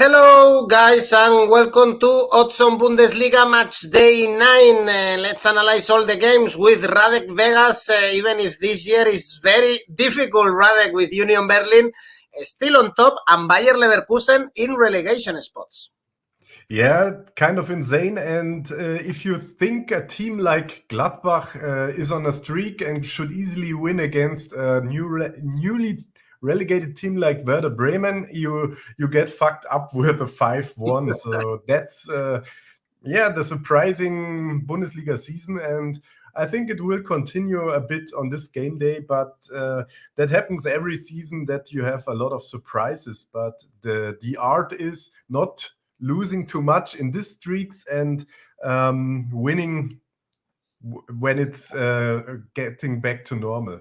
Hello guys and welcome to Odds on Bundesliga match day 9. Let's analyze all the games with Radek Vegas, even if this year is very difficult. Radek with Union Berlin still on top and Bayer Leverkusen in relegation spots. Yeah, kind of insane. And if you think a team like Gladbach is on a streak and should easily win against a newly relegated team like Werder Bremen, you get fucked up with a 5-1. So that's the surprising Bundesliga season, and I think it will continue a bit on this game day, but that happens every season that you have a lot of surprises. But the art is not losing too much in these streaks and winning when it's getting back to normal.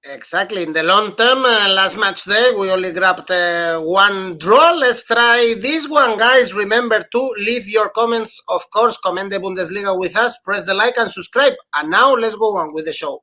Exactly. In the long term, last match day, we only grabbed one draw. Let's try this one, guys. Remember to leave your comments. Of course, comment the Bundesliga with us. Press the like and subscribe. And now let's go on with the show.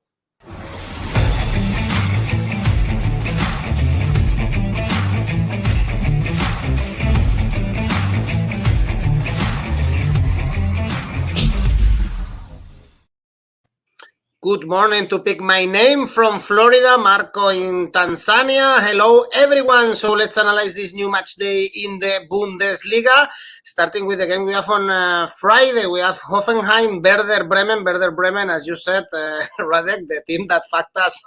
Good morning to pick my name from Florida, Marco in Tanzania. Hello, everyone. So let's analyze this new match day in the Bundesliga. Starting with the game we have on Friday, we have Hoffenheim, Werder Bremen. Werder Bremen, as you said, Radek, the team that fucked us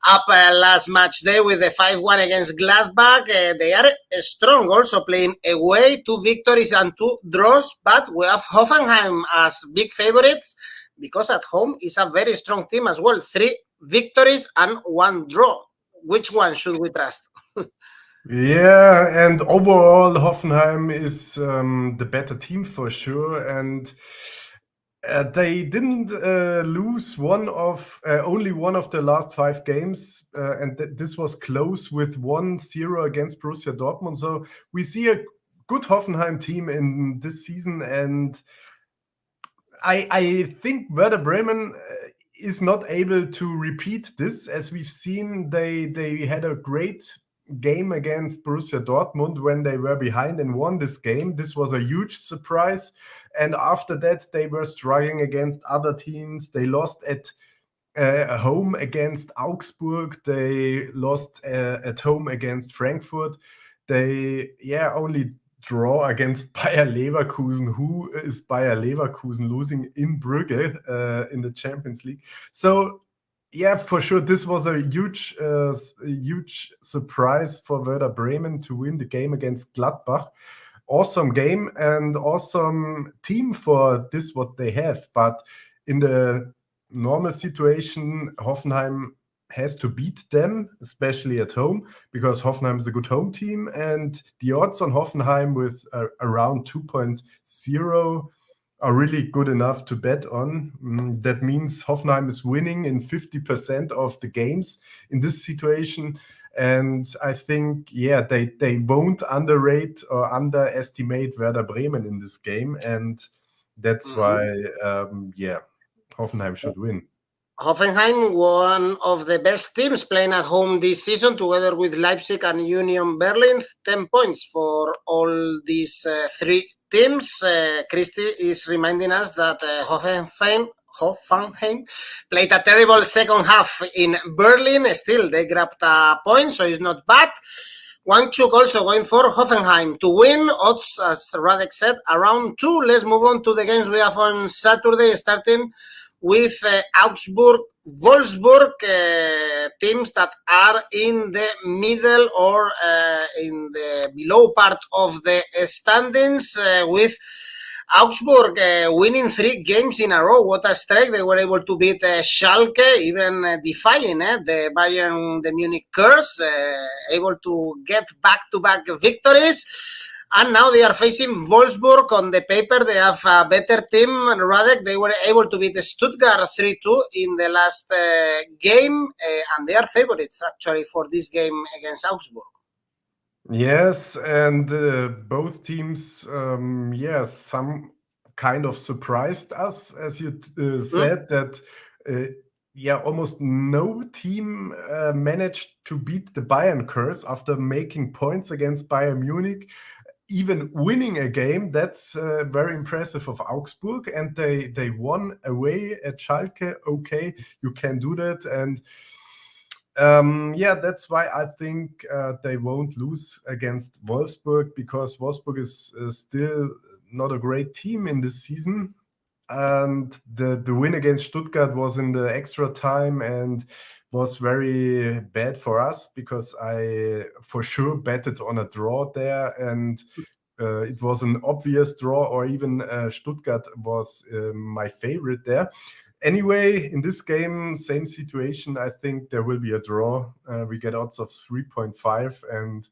up last match day with the 5-1 against Gladbach. They are strong, also playing away, 2 victories and 2 draws. But we have Hoffenheim as big favorites, because at home is a very strong team as well. 3 victories and 1 draw. Which one should we trust? Yeah, and overall Hoffenheim is the better team for sure. And they didn't lose only one of the last 5 games. And this was close with 1-0 against Borussia Dortmund. So we see a good Hoffenheim team in this season, and I think Werder Bremen is not able to repeat this. As we've seen, they had a great game against Borussia Dortmund when they were behind and won this game. This was a huge surprise. And after that, they were struggling against other teams. They lost at home against Augsburg. They lost at home against Frankfurt. They only draw against Bayer Leverkusen. Who is Bayer Leverkusen losing in Brugge in the Champions League? So yeah, for sure, this was a huge surprise for Werder Bremen to win the game against Gladbach. Awesome game and awesome team for this, what they have. But in the normal situation, Hoffenheim has to beat them, especially at home, because Hoffenheim is a good home team, and the odds on Hoffenheim with around 2.0 are really good enough to bet on. That means Hoffenheim is winning in 50% of the games in this situation, and I think, they won't underrate or underestimate Werder Bremen in this game, and that's why, Hoffenheim should win. Hoffenheim, one of the best teams playing at home this season, together with Leipzig and Union Berlin. 10 points for all these 3 teams. Christy is reminding us that Hoffenheim played a terrible second half in Berlin. Still, they grabbed a point, so it's not bad. 𝐿𝐴𝐽𝐿 also going for Hoffenheim to win. Odds, as Radek said, around 2. Let's move on to the games we have on Saturday, starting with Augsburg, Wolfsburg, teams that are in the middle or in the below part of the standings, with Augsburg winning 3 games in a row. What a strike. They were able to beat Schalke, even defying the Bayern Munich curse, able to get back-to-back victories. And now they are facing Wolfsburg. On the paper, they have a better team. Radek, they were able to beat Stuttgart 3-2 in the last game, and they are favorites, actually, for this game against Augsburg. Yes, and both teams, some kind of surprised us, as you said, that almost no team managed to beat the Bayern curse after making points against Bayern Munich. even winning a game. That's very impressive of Augsburg, and they won away at Schalke. Okay, you can do that, and yeah, that's why I think they won't lose against Wolfsburg, because Wolfsburg is still not a great team in this season. And the win against Stuttgart was in the extra time and was very bad for us, because I for sure betted on a draw there, and it was an obvious draw, or even Stuttgart was my favorite there. Anyway, in this game, same situation. I think there will be a draw. We get odds of 3.5, and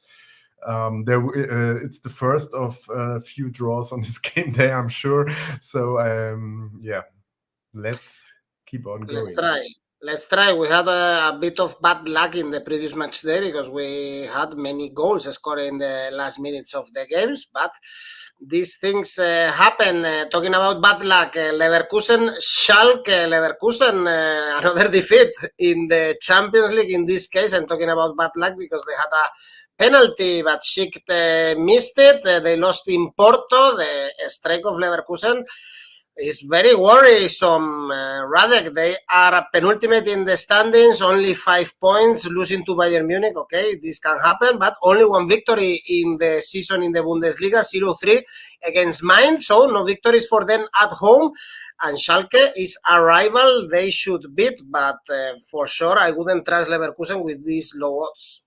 it's the first of a few draws on this game day, I'm sure. So yeah, let's keep on going. Let's try. We had a bit of bad luck in the previous match day, because we had many goals scored in the last minutes of the games, but these things happen. Talking about bad luck, Schalke Leverkusen, another defeat in the Champions League in this case. I'm talking about bad luck because they had a penalty, but Schick missed it. They lost in Porto. The strike of Leverkusen is very worrisome. Radek, they are penultimate in the standings, only 5 points, losing to Bayern Munich. Okay, this can happen, but only one victory in the season in the Bundesliga, 0-3 against Mainz, so no victories for them at home. And Schalke is a rival they should beat, but for sure I wouldn't trust Leverkusen with these low odds.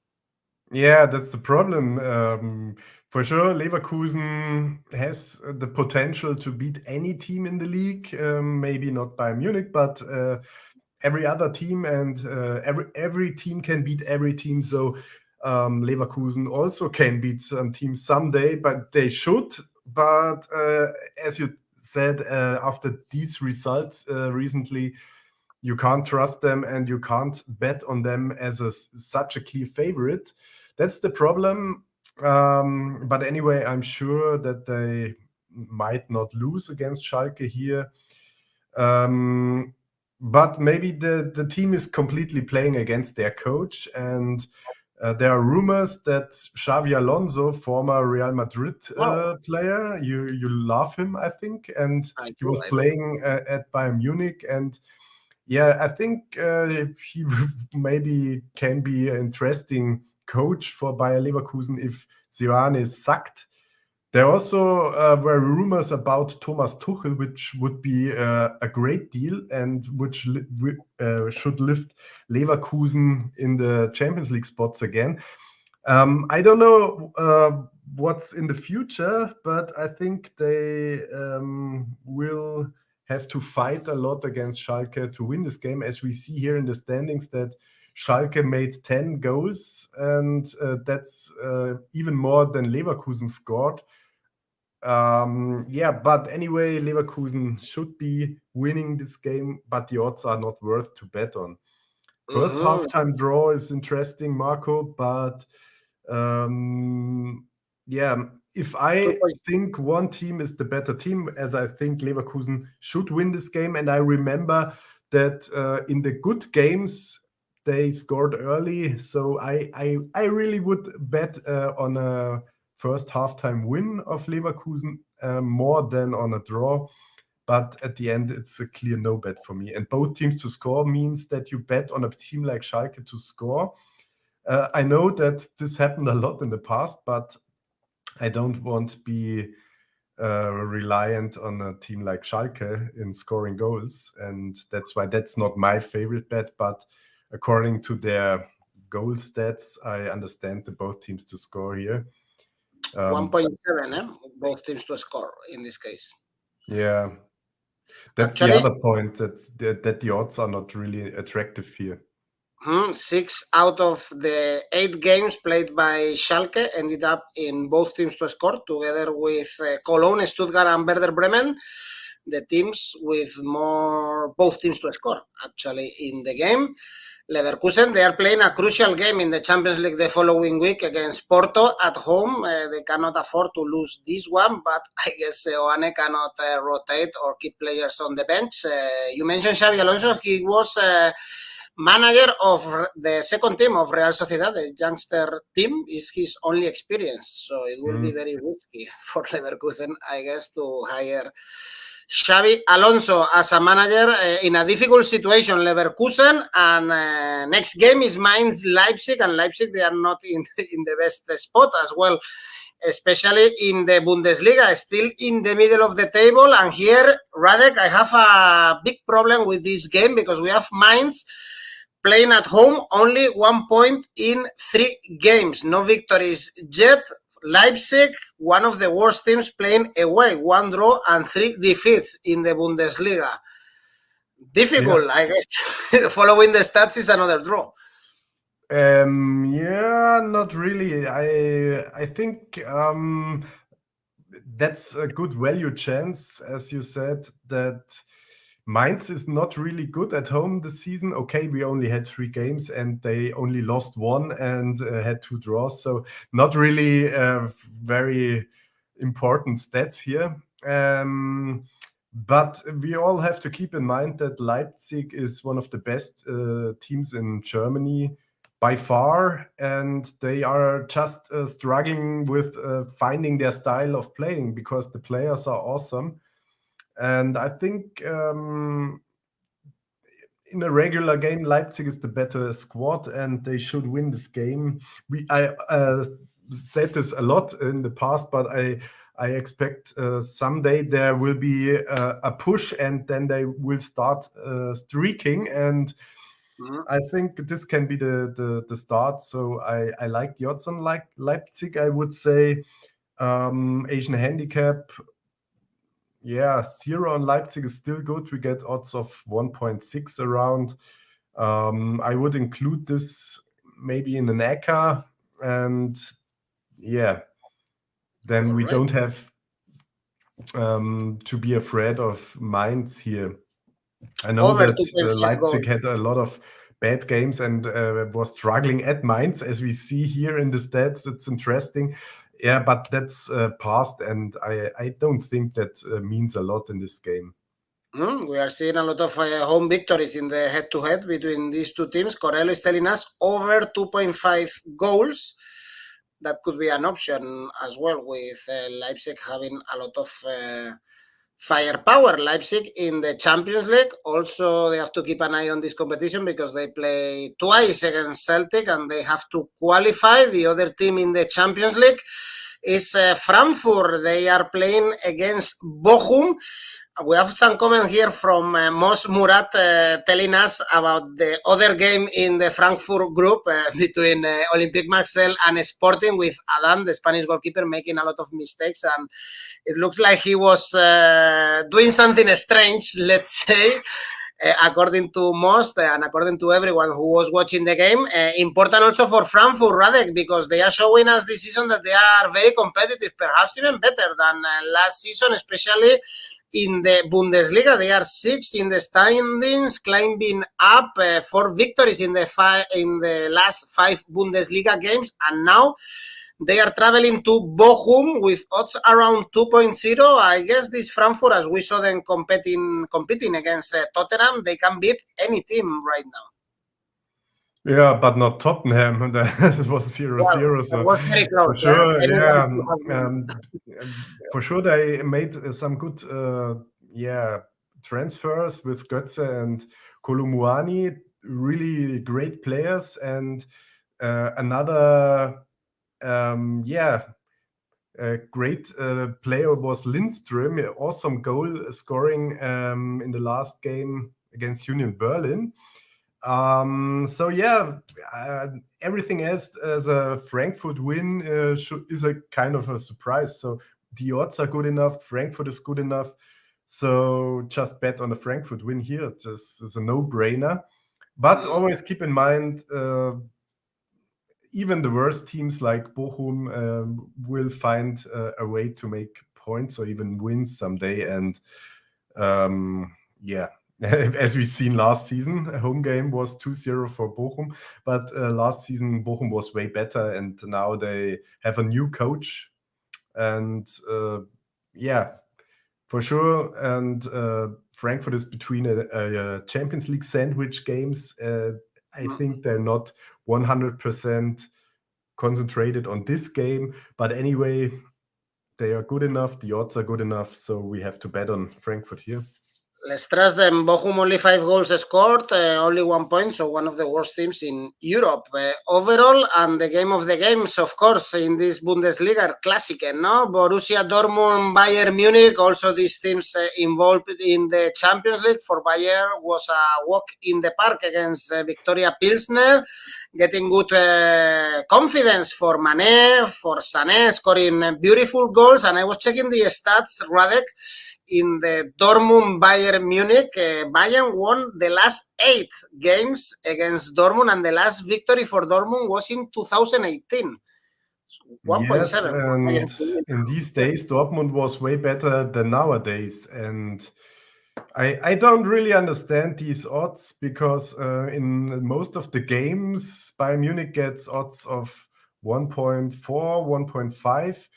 Yeah, that's the problem. For sure, Leverkusen has the potential to beat any team in the league. Maybe not Bayern Munich, but every other team, and every team can beat every team. So Leverkusen also can beat some teams someday, but they should. But as you said, after these results recently, you can't trust them, and you can't bet on them as such a clear favorite. That's the problem. But anyway, I'm sure that they might not lose against Schalke here. But maybe the team is completely playing against their coach, and there are rumors that Xabi Alonso, former Real Madrid player, you love him, I think, and he was playing at Bayern Munich, and yeah, I think he maybe can be an interesting coach for Bayer Leverkusen if Zidane is sacked. There also were rumors about Thomas Tuchel, which would be a great deal, and which should lift Leverkusen in the Champions League spots again. I don't know what's in the future, but I think they will have to fight a lot against Schalke to win this game, as we see here in the standings that Schalke made 10 goals, and that's even more than Leverkusen scored. Yeah, but anyway, Leverkusen should be winning this game, but the odds are not worth to bet on. First halftime draw is interesting, Marco, but yeah, if I think one team is the better team, as I think Leverkusen should win this game, and I remember that in the good games they scored early, so I really would bet on a first halftime win of Leverkusen more than on a draw. But at the end, it's a clear no bet for me. And both teams to score means that you bet on a team like Schalke to score. I know that this happened a lot in the past, but I don't want to be reliant on a team like Schalke in scoring goals. And that's why that's not my favorite bet. But according to their goal stats, I understand the both teams to score here. 1.7, both teams to score in this case. Yeah. That's actually the other point, that the odds are not really attractive here. 6 out of the 8 games played by Schalke ended up in both teams to score, together with Cologne, Stuttgart, and Werder Bremen, the teams with both teams to score actually in the game. Leverkusen, they are playing a crucial game in the Champions League the following week against Porto at home. They cannot afford to lose this one, but I guess 𝐜𝐴𝐽 cannot rotate or keep players on the bench. You mentioned Xabi Alonso. He was manager of the second team of Real Sociedad, the youngster team, is his only experience. So it will be very risky for Leverkusen, I guess, to hire Xabi Alonso as a manager in a difficult situation. Leverkusen, and next game is Mainz Leipzig, and Leipzig, they are not in the best spot as well, especially in the Bundesliga, still in the middle of the table. And here, Radek, I have a big problem with this game because we have Mainz playing at home, only 1 point in 3 games, no victories yet. Leipzig, one of the worst teams, playing away, 1 draw and 3 defeats in the Bundesliga. Difficult, I guess. Following the stats is another draw. Yeah, not really. I think that's a good value chance, as you said, that Mainz is not really good at home this season. Okay, we only had 3 games and they only lost 1 and had 2 draws. So not really very important stats here. But we all have to keep in mind that Leipzig is one of the best teams in Germany by far, and they are just struggling with finding their style of playing because the players are awesome. And I think in a regular game, Leipzig is the better squad, and they should win this game. I said this a lot in the past, but I expect someday there will be a push, and then they will start streaking. And I think this can be the start. So I like the odds on Leipzig. I would say Asian handicap. Yeah, 0 on Leipzig is still good. We get odds of 1.6 around. I would include this maybe in an ACCA, and yeah, then we don't have to be afraid of Mainz here. I know that Leipzig had a lot of bad games and was struggling at Mainz, as we see here in the stats. It's interesting. Yeah, but that's past, and I don't think that means a lot in this game. We are seeing a lot of home victories in the head-to-head between these two teams. 𝐿𝐴 is telling us over 2.5 goals. That could be an option as well, with Leipzig having a lot of firepower. Leipzig in the Champions League. Also, they have to keep an eye on this competition because they play twice against Celtic and they have to qualify. The other team in the Champions League is Frankfurt. They are playing against Bochum. We have some comment here from Mos Murat telling us about the other game in the Frankfurt group between Olympique Marseille and Sporting, with Adam, the Spanish goalkeeper, making a lot of mistakes, and it looks like he was doing something strange, let's say, according to most and according to everyone who was watching the game. Important also for Frankfurt, Radek, because they are showing us this season that they are very competitive, perhaps even better than last season, especially in the Bundesliga. They are 6th in the standings, climbing up, 4 victories in the last 5 Bundesliga games, and now they are traveling to Bochum with odds around 2.0. I guess this Frankfurt, as we saw them competing against Tottenham, they can beat any team right now. Yeah, but not Tottenham. That was 0-0. So was very close, for sure, for sure they made some good transfers with 𝐿𝐴𝐧𝐬 and 𝐿𝐴𝐨𝐬𝐿, really great players, and another great player was Lindström, awesome goal scoring in the last game against Union Berlin. So yeah, everything else as a Frankfurt win is a kind of a surprise. So the odds are good enough, Frankfurt is good enough. So just bet on a Frankfurt win here. This is a no-brainer. But always keep in mind, even the worst teams like Bochum will find a way to make points or even wins someday. And as we've seen last season, a home game was 2-0 for Bochum, but last season Bochum was way better, and now they have a new coach, and for sure. And Frankfurt is between a Champions League sandwich games I think they're not 100% concentrated on this game. But anyway, they are good enough. The odds are good enough. So we have to bet on Frankfurt here. Let's trust them. Bochum only 5 goals scored, only 1 point, so one of the worst teams in Europe overall. And the game of the games, of course, in this Bundesliga, classic, no? Borussia Dortmund, Bayern Munich, also these teams involved in the Champions League. For Bayern was a walk in the park against Victoria Pilsner, getting good confidence for Mané, for Sané, scoring beautiful goals. And I was checking the stats, Radek. In the Dortmund Bayern Munich, Bayern won the last 8 games against Dortmund, and the last victory for Dortmund was in 2018. 1.7. Yes, and in these days, Dortmund was way better than nowadays. And I don't really understand these odds because in most of the games, Bayern Munich gets odds of 1.4, 1.5.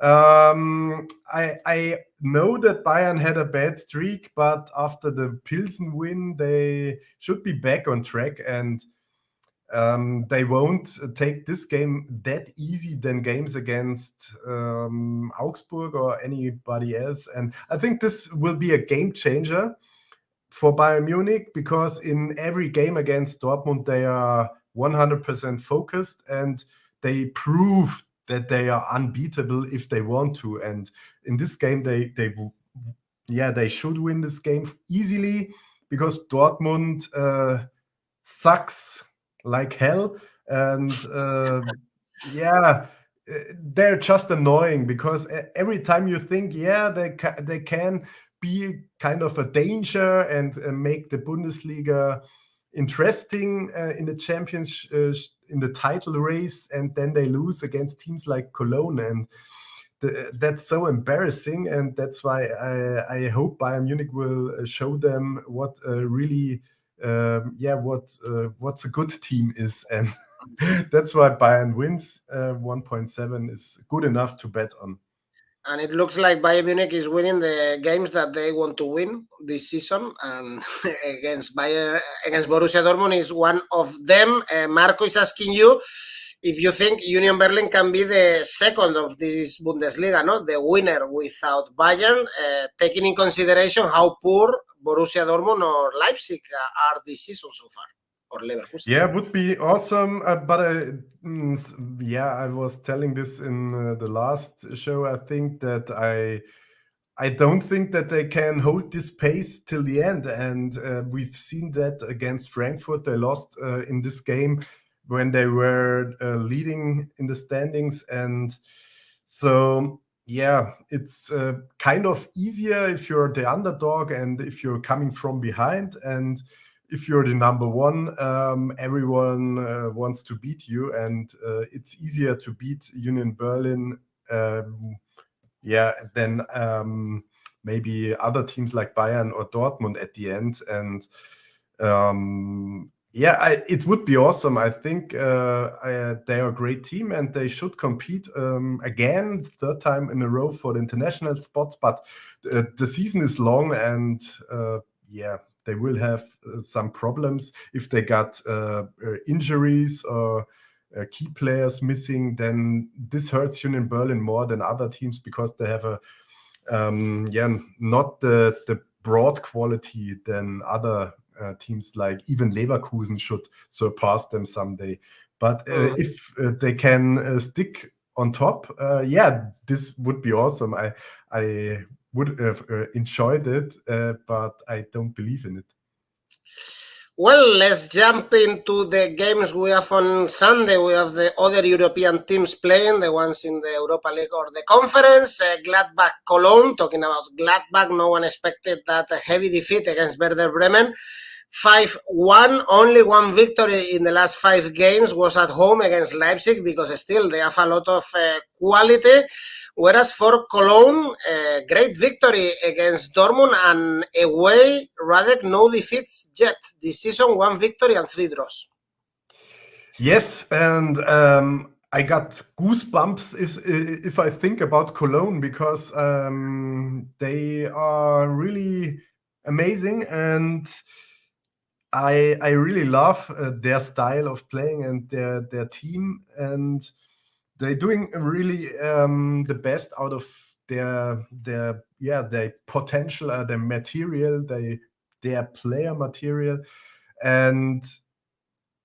I know that Bayern had a bad streak, but after the Pilsen win, they should be back on track, and they won't take this game that easy than games against Augsburg or anybody else. And I think this will be a game changer for Bayern Munich, because in every game against Dortmund, they are 100% focused, and they proved that they are unbeatable if they want to. And in this game, they should win this game easily, because Dortmund sucks like hell. And they're just annoying, because every time you think, they can be kind of a danger and make the Bundesliga interesting in the champions, in the title race, and then they lose against teams like Cologne, and that's so embarrassing. And that's why I hope Bayern Munich will show them what really what's a good team is, and that's why Bayern wins. 1.7 is good enough to bet on. And it looks like Bayern Munich is winning the games that they want to win this season, and against Borussia Dortmund is one of them. Marco is asking you if you think Union Berlin can be the second of this Bundesliga, no? The winner without Bayern, taking in consideration how poor Borussia Dortmund or Leipzig are this season so far. Or Leverkusen. Yeah, would be awesome. But I was telling this in the last show. I think that I don't think that they can hold this pace till the end. And we've seen that against Frankfurt. They lost in this game when they were leading in the standings. And so, it's kind of easier if you're the underdog and if you're coming from behind. And if you're the number one, everyone wants to beat you, and it's easier to beat Union Berlin, than maybe other teams like Bayern or Dortmund at the end. And it would be awesome. I think they are a great team, and they should compete again, third time in a row for the international spots. But the season is long, and they will have some problems if they got injuries or key players missing. Then this hurts Union Berlin more than other teams, because they have not the broad quality than other teams, like even Leverkusen should surpass them someday. But if they can stick on top, this would be awesome. I would have enjoyed it, but I don't believe in it. Well, let's jump into the games we have on Sunday. We have the other European teams playing, the ones in the Europa League or the Conference. Gladbach, Cologne. Talking about Gladbach, no one expected that heavy defeat against Werder Bremen. 5-1, only one victory in the last 5 games was at home against Leipzig, because still they have a lot of quality. Whereas for Cologne, great victory against Dortmund, and away, Radek, no defeats yet this season, 1 victory and 3 draws. Yes, and I got goosebumps if I think about Cologne, because they are really amazing, and I really love their style of playing and their team, and they're doing really the best out of their potential, their material, their player material, and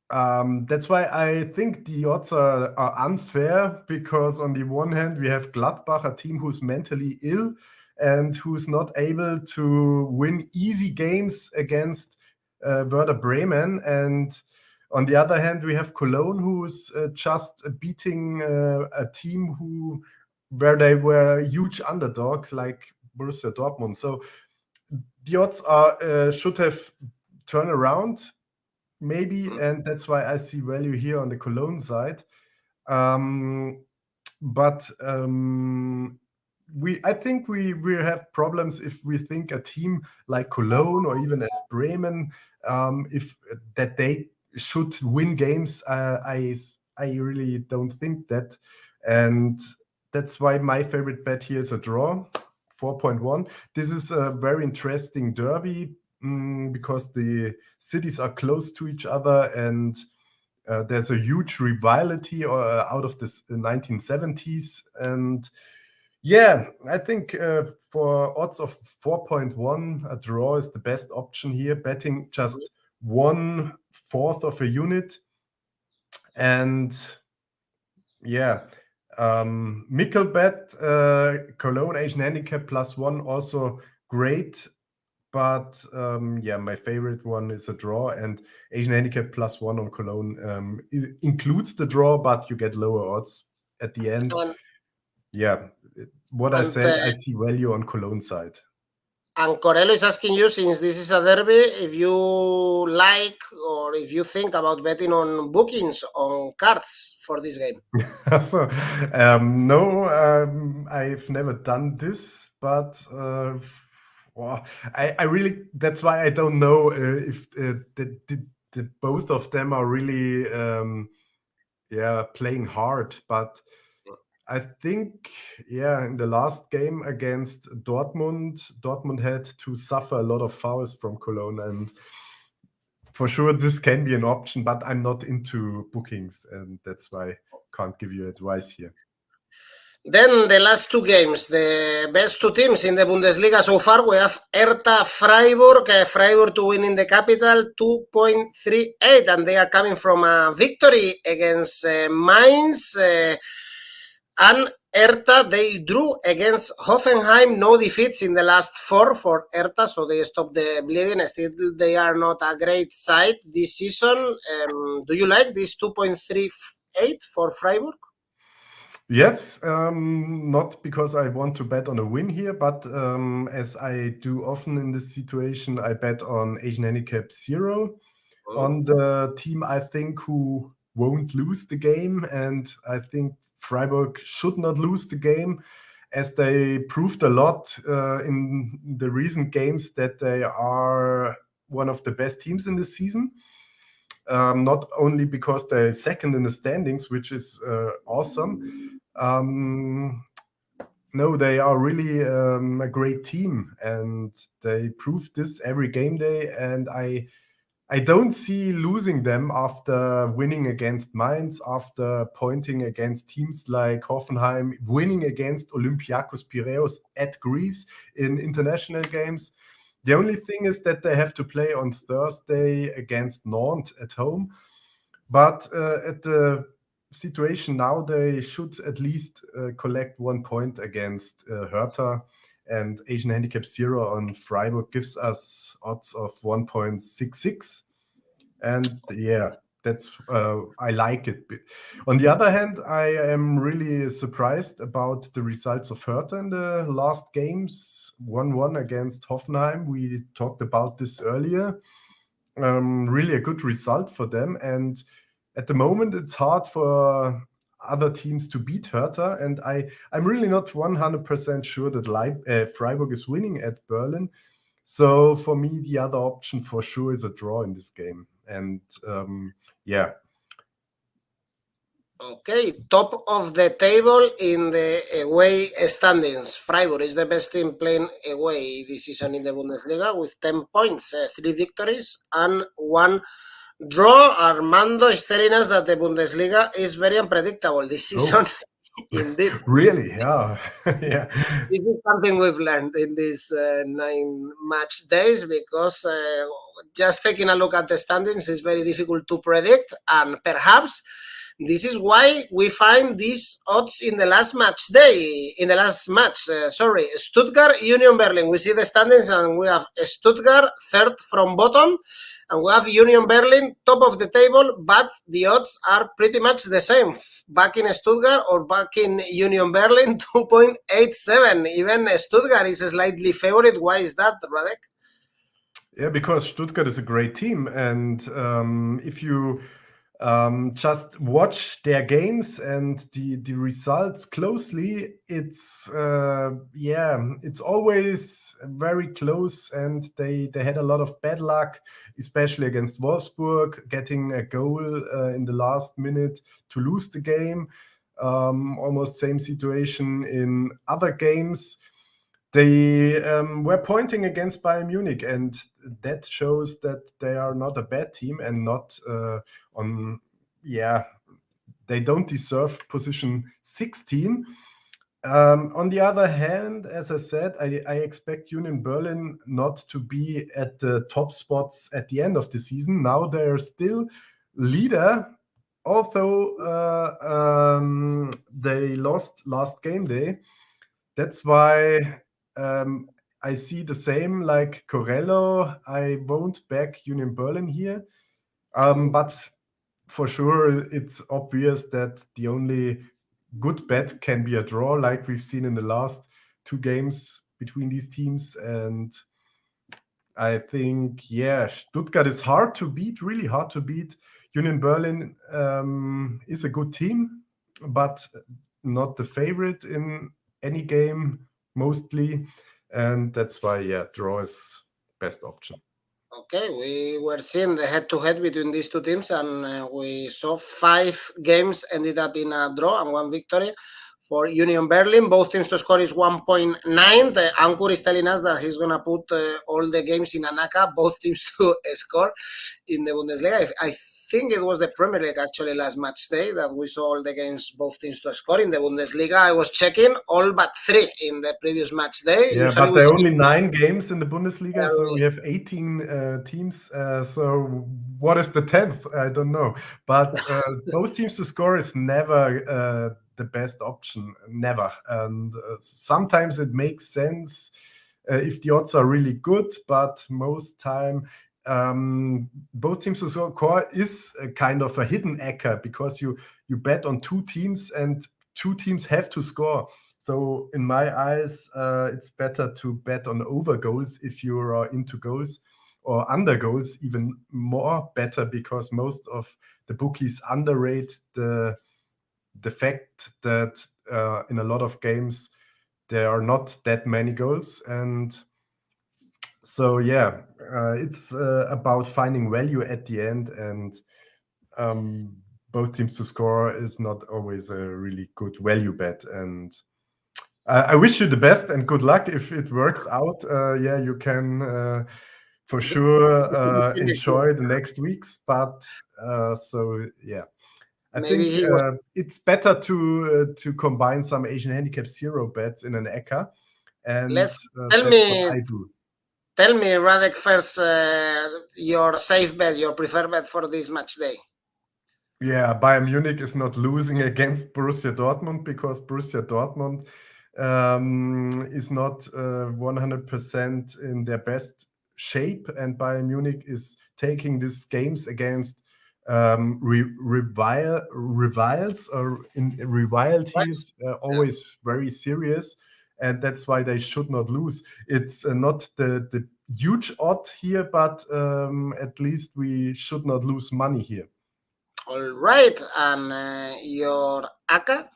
that's why I think the odds are unfair, because on the one hand we have Gladbach, a team who's mentally ill and who's not able to win easy games against Werder Bremen, and on the other hand we have Cologne, who's just beating a team where they were a huge underdog like Borussia Dortmund. So the odds should have turned around, maybe, and that's why I see value here on the Cologne side. But I think we have problems if we think a team like Cologne or even as Bremen, if that they should win games. I really don't think that, and that's why my favorite bet here is a draw, 4.1. This is a very interesting derby, because the cities are close to each other, and there's a huge rivalry out of the 1970s. And yeah, I think for odds of 4.1, a draw is the best option here, betting just 1/4 of a unit. And yeah, Mikkelbet, Cologne Asian handicap +1, also great. But yeah, my favorite one is a draw, and Asian handicap +1 on Cologne includes the draw, but you get lower odds at the end. Yeah, what I said, I see value on Cologne side. And 𝐿𝐴𝐴𝐬𝐿𝐴 is asking you, since this is a derby, if you like or if you think about betting on bookings on cards for this game. So, no, I've never done this, but I really, that's why I don't know if the both of them are really playing hard. But I think, in the last game against Dortmund had to suffer a lot of fouls from Cologne, and for sure this can be an option, but I'm not into bookings, and that's why I can't give you advice here. Then the last two games, the best two teams in the Bundesliga so far, we have Hertha Freiburg, Freiburg to win in the capital, 2.38, and they are coming from a victory against Mainz, and Hertha, they drew against Hoffenheim, no defeats in the last 4 for Hertha, so they stopped the bleeding. Still, they are not a great side this season. Do you like this 2.38 for Freiburg? Yes, not because I want to bet on a win here, but as I do often in this situation, I bet on Asian handicap 0 on the team I think who won't lose the game, and I think Freiburg should not lose the game, as they proved a lot in the recent games that they are one of the best teams in this season. Not only because they're second in the standings, which is awesome. No, they are really a great team, and they prove this every game day. And I don't see losing them after winning against Mainz, after pointing against teams like Hoffenheim, winning against Olympiacos Piraeus at Greece in international games. The only thing is that they have to play on Thursday against Nantes at home. But at the situation now, they should at least collect 1 point against Hertha, and Asian handicap 0 on Freiburg gives us odds of 1.66. And yeah, that's I like it. On the other hand, I am really surprised about the results of Hertha in the last games. 1-1 against Hoffenheim. We talked about this earlier. Really a good result for them. And at the moment, it's hard for other teams to beat Hertha. And I'm really not 100% sure that Freiburg is winning at Berlin. So for me, the other option for sure is a draw in this game. And yeah. Okay, top of the table in the away standings. Freiburg is the best team playing away this season in the Bundesliga with 10 points, 3 victories and 1 draw. Armando is telling us that the Bundesliga is very unpredictable this season. Indeed. Really? Yeah. Yeah. This is something we've learned in these 9 match days because just taking a look at the standings is very difficult to predict, and perhaps this is why we find these odds in the last match day. In the last match, Stuttgart, Union Berlin. We see the standings, and we have Stuttgart third from bottom, and we have Union Berlin top of the table, but the odds are pretty much the same. Back in Stuttgart or back in Union Berlin, 2.87. Even Stuttgart is slightly favorite. Why is that, Radek? Yeah, because Stuttgart is a great team, and if you just watch their games and the results closely, it's it's always very close, and they had a lot of bad luck, especially against Wolfsburg, getting a goal in the last minute to lose the game. Almost same situation in other games. They were pointing against Bayern Munich, and that shows that they are not a bad team and not they don't deserve position 16. On the other hand, as I said, I expect Union Berlin not to be at the top spots at the end of the season. Now they're still leader, although they lost last game day. That's why I see the same like 𝐜𝐭𝐿𝐴. I won't back Union Berlin here. But for sure, it's obvious that the only good bet can be a draw, like we've seen in the last 2 games between these teams. And I think, Stuttgart is hard to beat, really hard to beat. Union Berlin is a good team, but not the favorite in any game, mostly. And that's why, draw is best option. Okay, we were seeing the head-to-head between these two teams, and we saw 5 games ended up in a draw and 1 victory for Union Berlin. Both teams to score is 1.9. The anchor is telling us that he's going to put all the games in an ACCA, both teams to score in the Bundesliga. I think it was the Premier League actually last match day that we saw all the games, both teams to score. In the Bundesliga, I was checking all but 3 in the previous match day. Yeah, usually but there are only 9 games in the Bundesliga, so we have 18 teams. So what is the 10th? I don't know. But both teams to score is never the best option, never. And sometimes it makes sense if the odds are really good, but most time both teams to score is a kind of a hidden ACCA, because you bet on 2 teams and 2 teams have to score. So in my eyes, it's better to bet on over goals if you are into goals, or under goals even more better, because most of the bookies underrate the fact that in a lot of games there are not that many goals. And so it's about finding value at the end, and both teams to score is not always a really good value bet. And I wish you the best and good luck if it works out. You can for sure enjoy the next weeks. But I think it's better to combine some Asian handicap zero bets in an ACCA. And that's what I do. Tell me, Radek, first, your safe bet, your preferred bet for this match day. Yeah, Bayern Munich is not losing against Borussia Dortmund, because Borussia Dortmund is not 100% in their best shape, and Bayern Munich is taking these games against rivals or in rivalities always very serious, and that's why they should not lose. It's not the huge odd here, but at least we should not lose money here. All right, and your ACCA?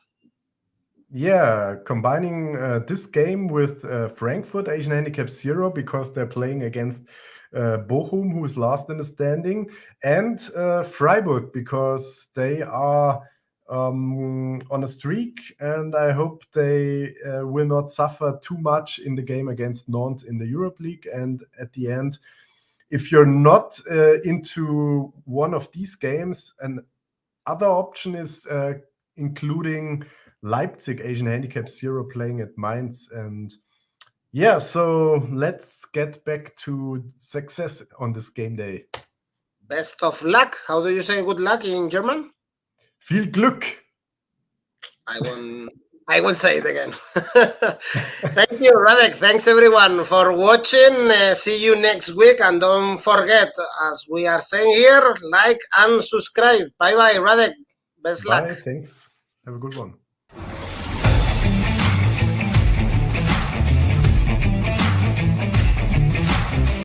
Yeah, combining this game with Frankfurt, Asian handicap zero, because they're playing against Bochum, who is last in the standing, and Freiburg, because they are on a streak, and I hope they will not suffer too much in the game against Nantes in the Europe League. And at the end, if you're not into one of these games, another option is including Leipzig Asian Handicap 0 playing at Mainz. And yeah, so let's get back to success on this game day. Best of luck. How do you say good luck in German? Viel Glück. I won't say it again. Thank you, Radek. Thanks everyone for watching. See you next week, and don't forget, as we are saying here, like and subscribe. Bye bye, Radek. Best luck. Bye. Thanks. Have a good one.